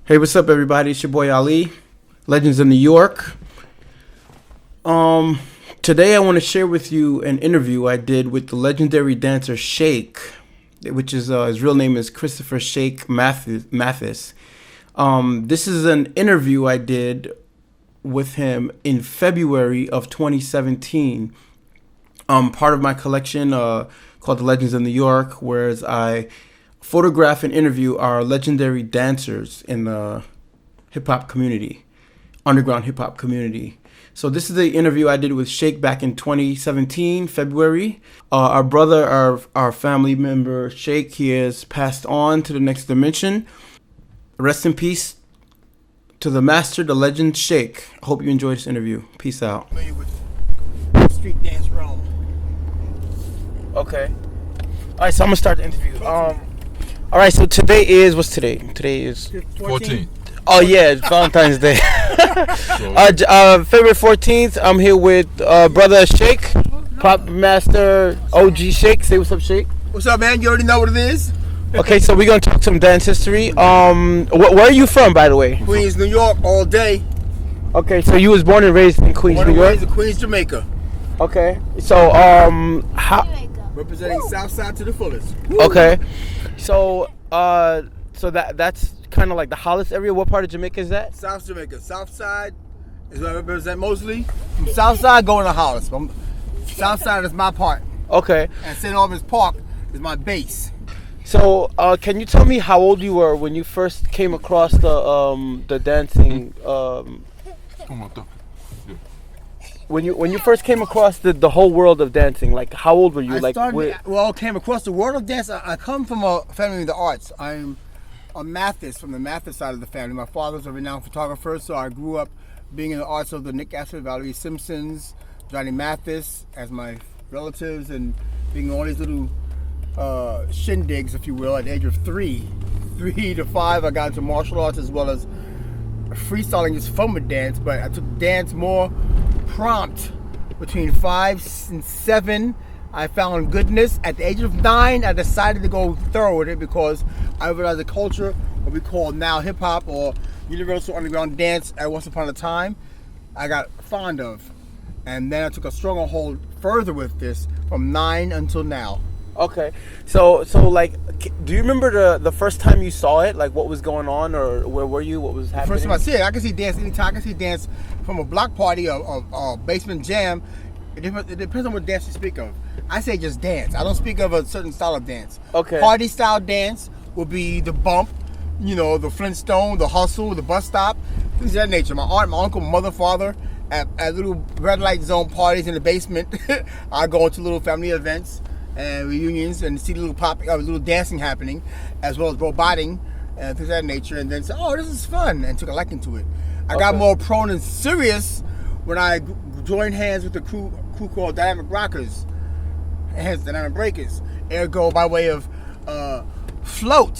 Hey, what's up, everybody? It's your boy Ali, Legends of New York. Today I want to share with you an interview I did with the legendary dancer Sheikh, which is his real name is Christopher Sheikh Mathis. This is an interview I did with him in February of 2017. Part of my collection called The Legends of New York, whereas I photograph and interview our legendary dancers in the hip-hop community, underground hip-hop community. So this is the interview I did with Sheikh back in 2017, February. Our brother, our family member, Sheikh, he has passed on to the next dimension. Rest in peace to the master, the legend, Sheikh. I hope you enjoyed this interview. Peace out. Street dance realm. Okay. All right, so I'm going to start the interview. All right, so today is, what's today? Today is 14th. Oh yeah, it's Valentine's Day. February 14th, I'm here with brother Sheikh, Pop Master OG Sheikh. Say what's up, Sheikh. What's up, man? You already know what it is. Okay, so we're gonna talk some dance history. Where are you from, by the way? Queens, New York, all day. Okay, so you was born and raised in Queens, New York. Raised in Queens, Jamaica. Okay, so how? Representing Southside to the fullest. Okay, so that's kind of like the Hollis area. What part of Jamaica is that? South Jamaica. Southside is what I represent mostly. From Southside going to Hollis. Southside is my part. Okay. And St. Albans Park is my base. So, can you tell me how old you were when you first came across the dancing? When you first came across the whole world of dancing, like how old were you? Came across the world of dance. I come from a family of the arts. I'm a Mathis from the Mathis side of the family. My father's a renowned photographer, so I grew up being in the arts of the Nick Astor, Valerie Simpsons, Johnny Mathis as my relatives, and being all these little shindigs, if you will, at the age of 3 to 5. I got into martial arts as well as freestyling is fun with dance, but I took dance more prompt between 5 and 7. I found goodness. At the age of 9, I decided to go thorough with it because I realized the culture, what we call now hip hop or universal underground dance at once upon a time, I got fond of. And then I took a stronger hold further with this from 9 until now. Okay, so like, do you remember the first time you saw it? Like, what was going on, or where were you? What was happening? First time I see it, I can see dance anytime. I can see dance from a block party or basement jam. It depends on what dance you speak of. I say just dance. I don't speak of a certain style of dance. Okay. Party style dance will be the bump, the Flintstone, the hustle, the bus stop, things of that nature. My aunt, my uncle, my mother, father, at little red light zone parties in the basement. I go to little family events and reunions and see little dancing happening, as well as roboting and things of that nature, and then say, oh, this is fun, and took a liking to it. I got more prone and serious when I joined hands with the crew called Dynamic Rockers, hence Dynamic Breakers. Ergo, by way of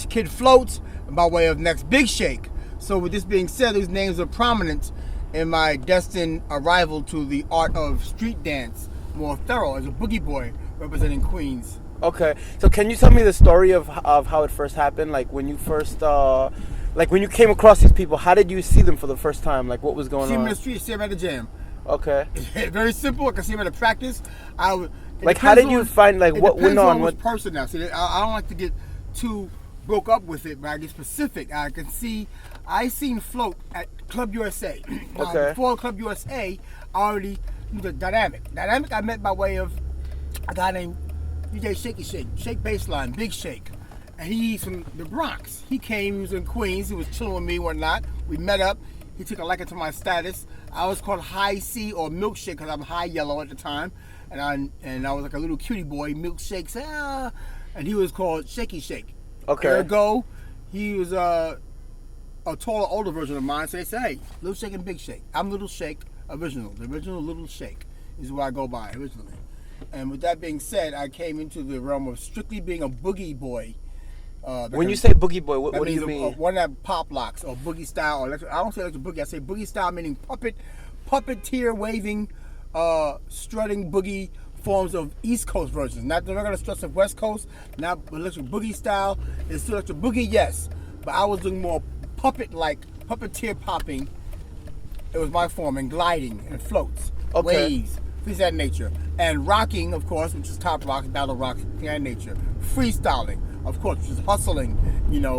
Kid Float, and by way of next Big Sheik. So with this being said, these names are prominent in my destined arrival to the art of street dance, more thorough as a boogie boy representing Queens. Okay, so can you tell me the story of how it first happened? Like when you first, when you came across these people, how did you see them for the first time? Like what was going on? See them in the street, see them at the jam. Okay. Very simple. I can see them at a practice. How did you find, what went on? What person now? See, I don't like to get too broke up with it, but I get specific. I seen Float at Club USA. Okay. Before Club USA, I already knew the Dynamic. Dynamic I met by way of a guy named DJ Shake Baseline, Big Sheik. And he's from the Bronx. He was in Queens, he was chilling with me, whatnot. We met up, he took a liking to my status. I was called High C or Milkshake because I'm high yellow at the time. And I was like a little cutie boy, Milkshake, and he was called Shaky Sheik. Okay. Ergo, he was a taller, older version of mine, so they say, hey, Little Sheik and Big Sheik. I'm Little Sheik, original. The original Little Sheik is what I go by originally. And with that being said, I came into the realm of strictly being a boogie boy. When you say boogie boy, what do you mean? One that pop locks or boogie style. Or I don't say electric boogie. I say boogie style, meaning puppeteer waving, strutting boogie forms of East Coast versions. Not the regular struts of West Coast. Not electric boogie style. It's still electric boogie, yes. But I was doing more puppeteer popping. It was my form, and gliding and floats, waves, things of that nature. And rocking, of course, which is top rock, battle rock, things of that nature. Freestyling, of course, which is hustling,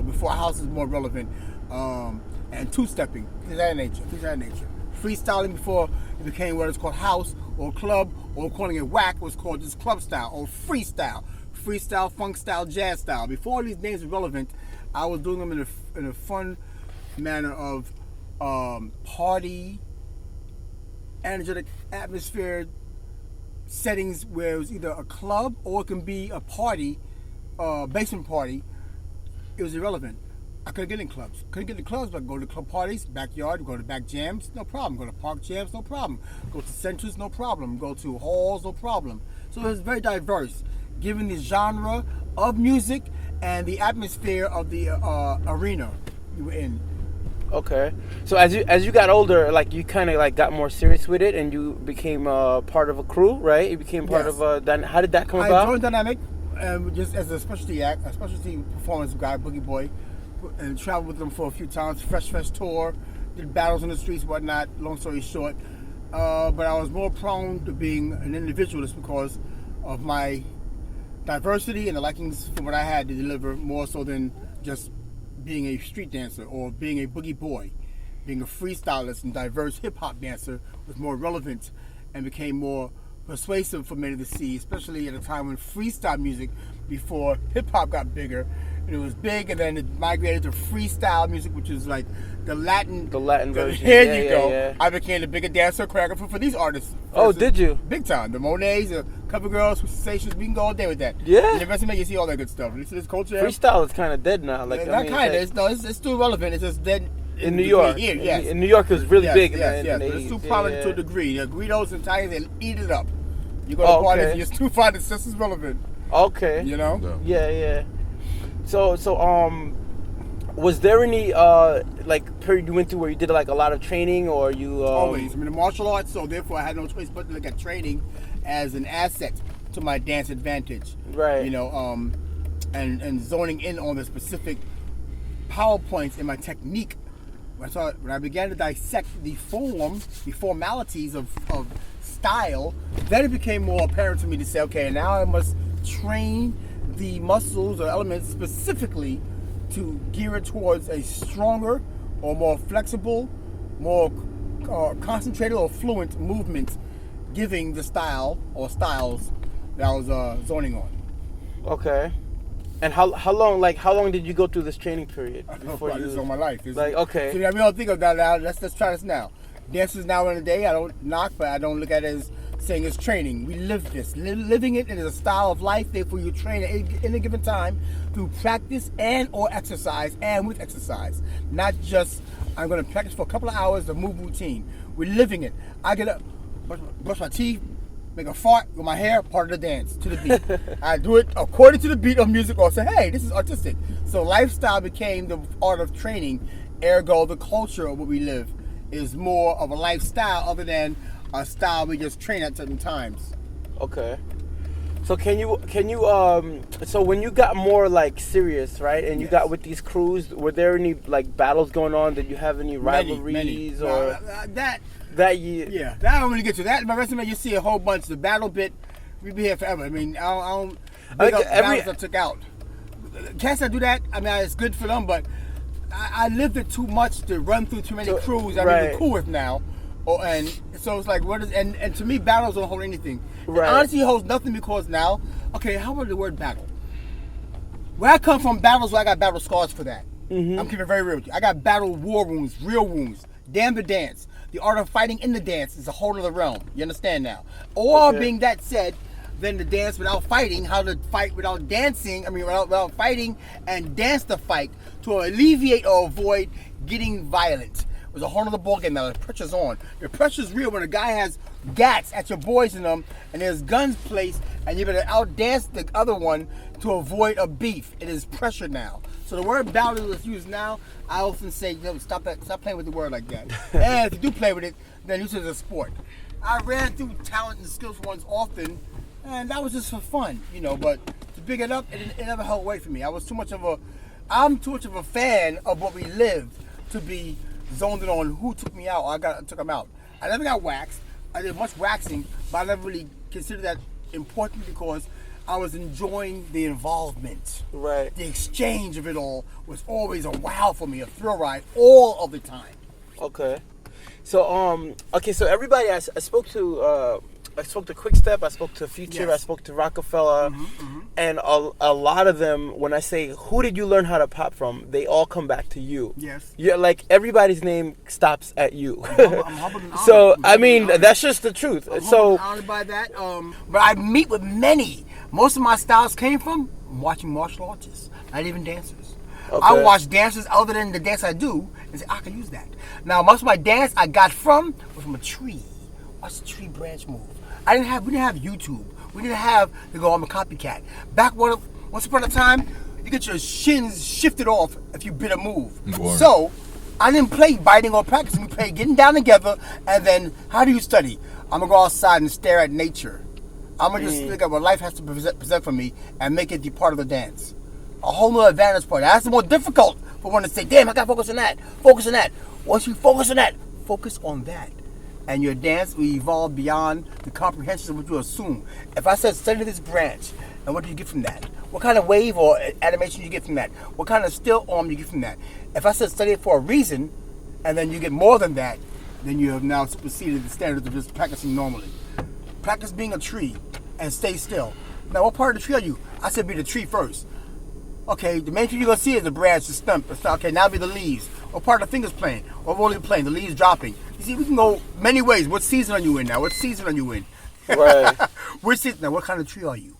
before house is more relevant. And two-stepping, things of that nature. Freestyling before it became what is called house or club, or calling it whack was called just club style or freestyle. Freestyle, funk style, jazz style. Before all these names were relevant, I was doing them in a fun manner of party, energetic atmosphere settings where it was either a club or it can be a party, basement party. It was irrelevant. I couldn't get in clubs. Couldn't get in clubs, but I go to club parties, backyard, go to back jams, no problem. Go to park jams, no problem. Go to centers, no problem. Go to halls, no problem. So it was very diverse, given the genre of music and the atmosphere of the arena you were in. Okay. So as you got older, like you kind of like got more serious with it, and you became part of a crew, right? You became part of a. How did that come about? I joined Dynamic, just as a specialty act, a specialty performance guy, Boogie Boy, and traveled with them for a few times. Fresh tour, did battles on the streets, whatnot. Long story short, but I was more prone to being an individualist because of my diversity and the likings for what I had to deliver, more so than just being a street dancer or being a boogie boy. Being a freestylist and diverse hip-hop dancer was more relevant and became more persuasive for many to see, especially at a time when freestyle music, before hip-hop got bigger, and it was big, and then it migrated to freestyle music, which is like the Latin version. Here you go. Yeah. I became the bigger dancer, choreographer for these artists. Oh, did you? Big time. The Monets, the Cover Girls, Sensations, we can go all day with that. Yeah. In the resume, you see all that good stuff. This is culture. Freestyle is kind of dead now. Like, not kind of. It's still relevant. It's just dead. In New York. Here, yes. In New York, it was really big. Yes. It's too prominent to a degree. The Guidos and Tigers, they eat it up. You go to parties, and you're too fine. It's just as relevant. Okay. You know? Yeah. So, was there any period you went through where you did like a lot of training, or you? Always. I'm in the martial arts, so therefore I had no choice but to look at training as an asset to my dance advantage. Right. And zoning in on the specific PowerPoints in my technique. When I began to dissect the formalities of style, then it became more apparent to me to say, okay, now I must train the muscles or elements specifically to gear it towards a stronger or more flexible, more concentrated or fluent movement, giving the style or styles that I was zoning on. Okay. And how long did you go through this training period before This is all my life. Okay. So, we don't think of that now. Let's try this now. Dance is now in the day. I don't knock, but I don't look at it as saying it's training. We live this. Living it is a style of life. Therefore, you train at any given time through practice and or exercise, and with exercise. Not just, I'm going to practice for a couple of hours, the move routine. We're living it. I get up, brush my teeth, make a fart with my hair, part of the dance, to the beat. I do it according to the beat of music, or say, hey, this is artistic. So lifestyle became the art of training. Ergo, the culture of what we live is more of a lifestyle other than a style we just train at certain times. Okay. So can you so when you got more like serious, right, and you got with these crews, were there any like battles going on? Did you have any rivalries many. or that year? Yeah, that I don't really get to that. In my resume, you see a whole bunch. The battle bit, we'd be here forever. I mean, I don't battles I took out. Cats that do that, I mean, it's good for them, but I lived it too much to run through too many crews I'm even cool with now. And so it's like, and to me, battles don't hold anything. Right. Honestly, it holds nothing because now, okay, how about the word battle? Where I come from, battles, I got battle scars for that. Mm-hmm. I'm keeping it very real with you. I got battle war wounds, real wounds. Damn the dance. The art of fighting in the dance is a whole other realm. You understand now? Or being that said, then the dance without fighting, how to fight without dancing, without fighting and dance the fight to alleviate or avoid getting violent. It was a whole other ballgame now. The pressure's on. The pressure's real when a guy has gats at your boys in them and there's guns placed and you better outdance the other one to avoid a beef. It is pressure now. So the word battle is used now. I often say, stop playing with the word like that. And if you do play with it, then use it as a sport. I ran through talent and skills ones often, and that was just for fun, but to big it up, it never held weight for me. I'm too much of a fan of what we lived to be zoned in on who took me out or took them out. I never got waxed. I did much waxing, but I never really considered that important because I was enjoying the involvement. Right. The exchange of it all was always a wow for me, a thrill ride all of the time. Okay. So so everybody I spoke to Quick Step, I spoke to Future, Yes. I spoke to Rockefeller, and a lot of them, when I say, who did you learn how to pop from, they all come back to you. Yes. Yeah, like everybody's name stops at you. I'm humbled and honored. So, I'm I humbled mean, and honored. that's just the truth. I'm So, honored by that. But I meet with many. Most of my styles came from watching martial artists, not even dancers. I Okay. watch dancers other than the dance I do and say, I can use that. Now, most of my dance I got was from a tree. Watch the tree branch move. We didn't have YouTube. We didn't have to go, I'm a copycat. Once upon a time, you get your shins shifted off if you bit a move. Word. So, I didn't play biting or practicing. We played getting down together, and then how do you study? I'm gonna go outside and stare at nature. I'm gonna just look at what life has to present for me and make it the part of the dance. A whole nother advantage point. That's the more difficult for one to say, damn, I gotta focus on that. Focus on that. Once you focus on that, focus on that. And your dance will evolve beyond the comprehension of what you assume. If I said study this branch, and what do you get from that? What kind of wave or animation you get from that? What kind of still arm you get from that? If I said study it for a reason, and then you get more than that, then you have now superseded the standards of just practicing normally. Practice being a tree and stay still. Now, what part of the tree are you? I said be the tree first. Okay, the main thing you're gonna see is the branch, the stump. Okay, now be the leaves. What part of the fingers playing? What role are you playing? The leaves dropping. You see, we can go many ways. What season are you in now? What season are you in? right. Which season? Now, what kind of tree are you?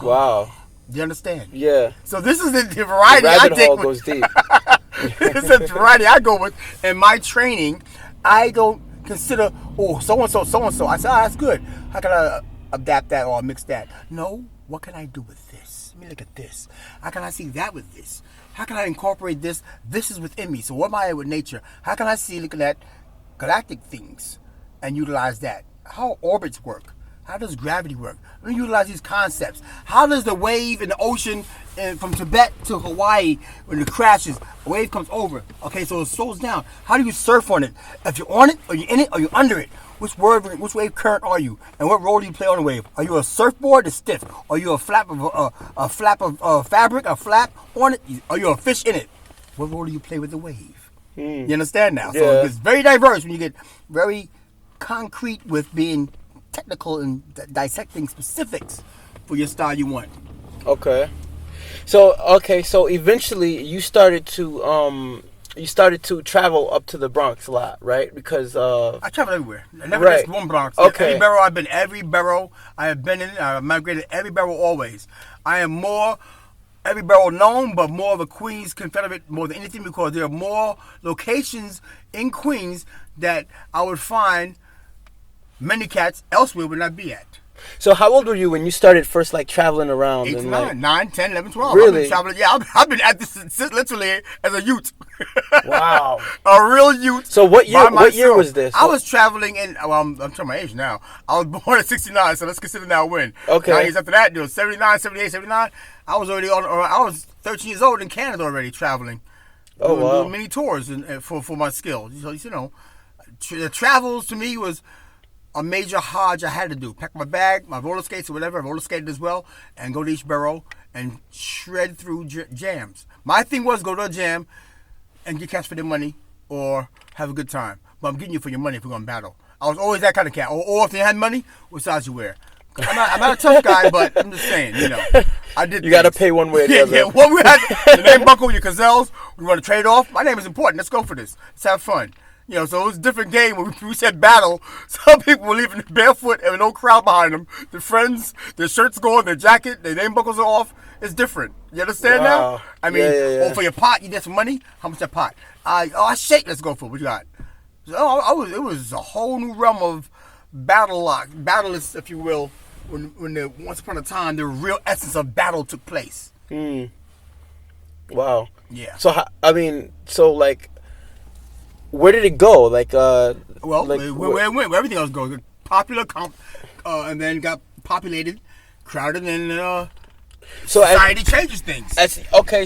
Wow. Do you understand? Yeah. So this is the variety The I rabbit take hole with. goes deep. This is the variety I go with. In my training, I don't consider, so-and-so. I say, that's good. How can I adapt that or mix that? No, what can I do with this? Let me look at this. How can I see that with this? How can I incorporate this? This is within me. So what am I with nature? How can I look at galactic things and utilize that? How orbits work? How does gravity work? Let me utilize these concepts. How does the wave in the ocean from Tibet to Hawaii, when it crashes, a wave comes over. Okay, so it slows down. How do you surf on it? If you're on it, or you're in it, or you're under it, which wave current are you? And what role do you play on the wave? Are you a surfboard that's stiff? Are you a flap of fabric, a flap on it? Are you a fish in it? What role do you play with the wave? You understand now? Yeah. So it's very diverse when you get very concrete with being technical and dissecting specifics for your style you want. Okay. So eventually you started to travel up to the Bronx a lot, right? Because I travel everywhere. I never Right. just one Bronx. Okay. Every borough I have been in. I've migrated every borough always. I am more every borough known, but more of a Queens Confederate more than anything because there are more locations in Queens that I would find many cats elsewhere would not be at. so how old were you when you started first like traveling around? 8 to and 9, like, 9, 10, 11, 12. Really? I've been traveling. Yeah, I've been at this since literally as a youth. Wow. A real youth. So what year? by What year myself. was this? I was traveling in. Well, I'm telling my age now. I was born in '69, so let's consider now when. Okay. 9 years after that, there was 79, 78, 79. I was already on. I was 13 years old in Canada already traveling. Oh, wow. Doing many tours for my skills. So you know, the travels to me was a major hodge I had to do. Pack my bag, my roller skates or whatever. I roller skated as well, and go to each borough and shred through jams. My thing was go to a jam and get cash for their money or have a good time. But I'm getting you for your money if we're gonna battle. I was always that kind of cat. Or if you had money, what size you wear? I'm not a tough guy, but I'm just saying, you know, I did. You got to pay one way or the other. Yeah. What we had, the name buckle, your gazelles. We want to trade off. My name is important. Let's go for this. Let's have fun. You know, so it was a different game when we said battle. Some people were leaving barefoot and no crowd behind them. Their friends, their shirts going, their jacket, their name buckles are off. It's different. You understand Wow. now? I mean, Yeah. or for your pot, you get some money. How much that pot? I shake. Let's go for it. What you got? So it was a whole new realm of battleless, if you will. When once upon a time the real essence of battle took place. Wow. Yeah. So like, where did it go? Like, Well, like, where it went, where everything else goes. Popular, and then got populated, crowded, and So society changes things.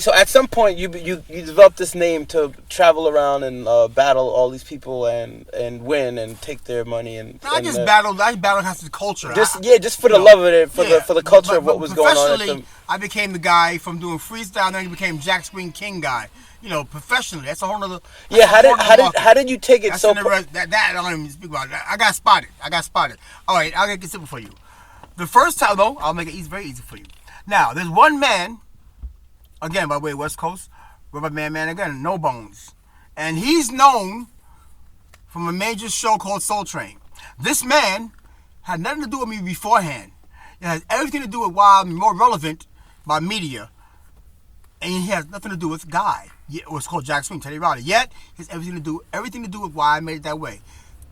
So at some point you developed this name to travel around and battle all these people and win and take their money and. I just battled has the culture. Just for the love of it, for the culture of what was going on. Professionally, I became the guy from doing freestyle, and then I became Jack Swing King guy. Professionally, that's a whole nother. Yeah, how did you take it? That's that I don't even speak about. I got spotted. All right, I'll get simple for you. The first time though, I'll make it very easy for you. Now, there's one man, again by way of West Coast, Rubber Man again, No Bones, and he's known from a major show called Soul Train. This man had nothing to do with me beforehand. It has everything to do with why I'm more relevant by media, and he has nothing to do with Guy. It was called Jack Swing, Teddy Riley. Yet, it has everything to do with why I made it that way.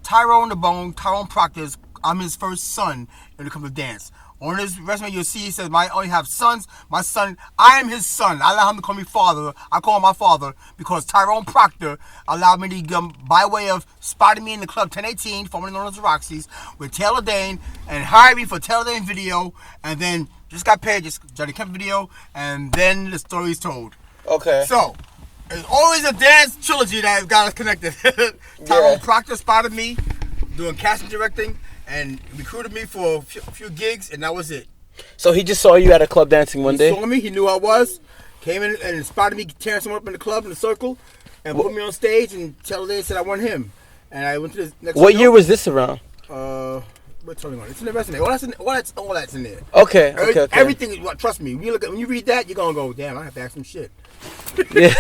Tyrone Proctor, I'm his first son when it comes to dance. On his resume, you'll see he says, I only have sons. My son, I am his son. I allow him to call me father. I call him my father because Tyrone Proctor allowed me to, by way of spotting me in the club 1018, formerly known as the Roxy's, with Taylor Dane, and hired me for Taylor Dane video, and then just got paid, just Johnny Kemp video, and then the story is told. Okay. So, there's always a dance trilogy that got us connected. Tyrone Proctor spotted me doing casting directing and recruited me for a few gigs, and that was it. So he just saw you at a club dancing one day? He saw me, he knew I was, came in and spotted me tearing someone up in the club in the circle, and put me on stage, and Taylor said I want him. And I went to the next What year was this around? What's going on? It's in the resume. All that's in there. Okay. Everything. Trust me. When you read that, you're gonna go, damn. I have to ask some shit. Yeah.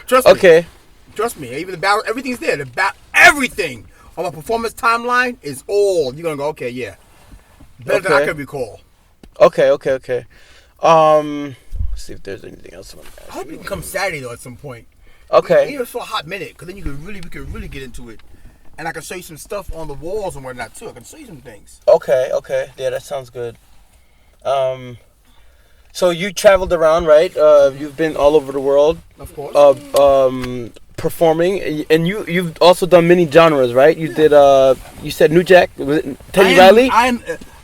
Trust me. Okay. Trust me. Even the battle, everything's there. Everything on my performance timeline is all. You're gonna go, okay, yeah. Better than I can recall. Okay. Let's see if there's anything else I want to ask. I hope you can come Saturday though at some point. Okay. Even for a hot minute, because then we can really get into it. And I can show you some stuff on the walls and whatnot too. I can show you some things. Okay. Yeah, that sounds good. So you traveled around, right? You've been all over the world. Of course. Performing, and you've also done many genres, right? You did. You said New Jack. Was it Teddy Riley? I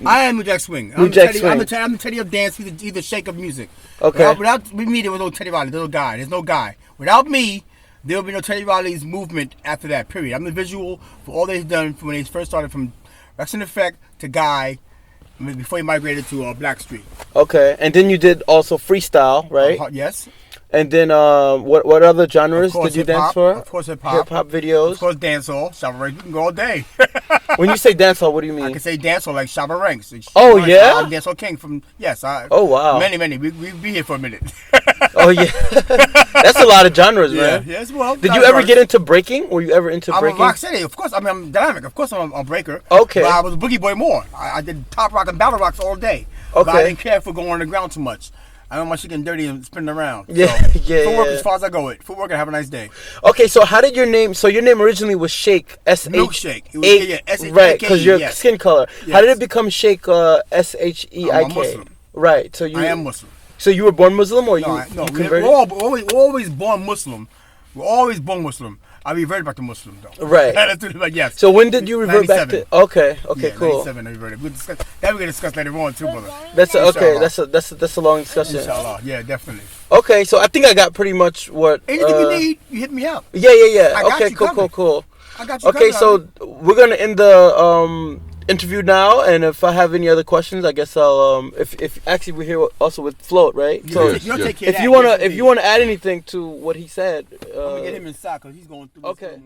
am New Jack Swing. I'm the Teddy of dance. He's the Sheik of music. Okay. Without me, there was no Teddy Riley. There's no guy. Without me, there will be no Teddy Riley's movement after that. Period. I'm the visual for all they've done from when they first started, from Rex and Effect to Guy, before he migrated to Blackstreet. Okay, and then you did also freestyle, right? Yes. And then what other genres did you dance for? Of course, hip hop. Hip hop videos. Of course, dancehall. Shabba Ranks. We can go all day. When you say dancehall, what do you mean? I can say dancehall like Shabba Ranks. Oh yeah. I'm dancehall king from Oh wow. Many. We be here for a minute. Oh yeah. That's a lot of genres, man. Yes. Well. Did you ever get into breaking? Were you ever into breaking? I'm a rock steady. Of course. I'm dynamic. Of course, I'm a breaker. Okay. But I was a boogie boy more. I did top rock and battle rocks all day. Okay. But I didn't care for going on the ground too much. I don't want shit getting dirty and spinning around. Yeah, so, yeah. Footwork as far as I go with. Footwork and have a nice day. Okay, so how did your name? So your name originally was Sheikh. Milkshake. S-H-E-I-K. Right, because your skin color. Yes. How did it become Sheikh? S-H-E-I-K. I'm a Muslim. Right. So I am Muslim. So you were born Muslim, or you converted? We're always born Muslim. We're always born Muslim. I reverted back to Muslim though. Right. Yes. So when did you revert 97. Back to? Okay, yeah, cool. 97, I reverted. That we're gonna discuss later on too, brother. That's that's a long discussion. Inshallah. Yeah, definitely. Okay, so I think I got pretty much what. Anything you need, you hit me up. Yeah. Okay, cool. I got you. Okay, so we're gonna end the interview now, and if I have any other questions, I guess I'll if actually we're here also with Float, right? So take care if you wanna add anything to what he said, I'm gonna get him inside because he's going through. Okay.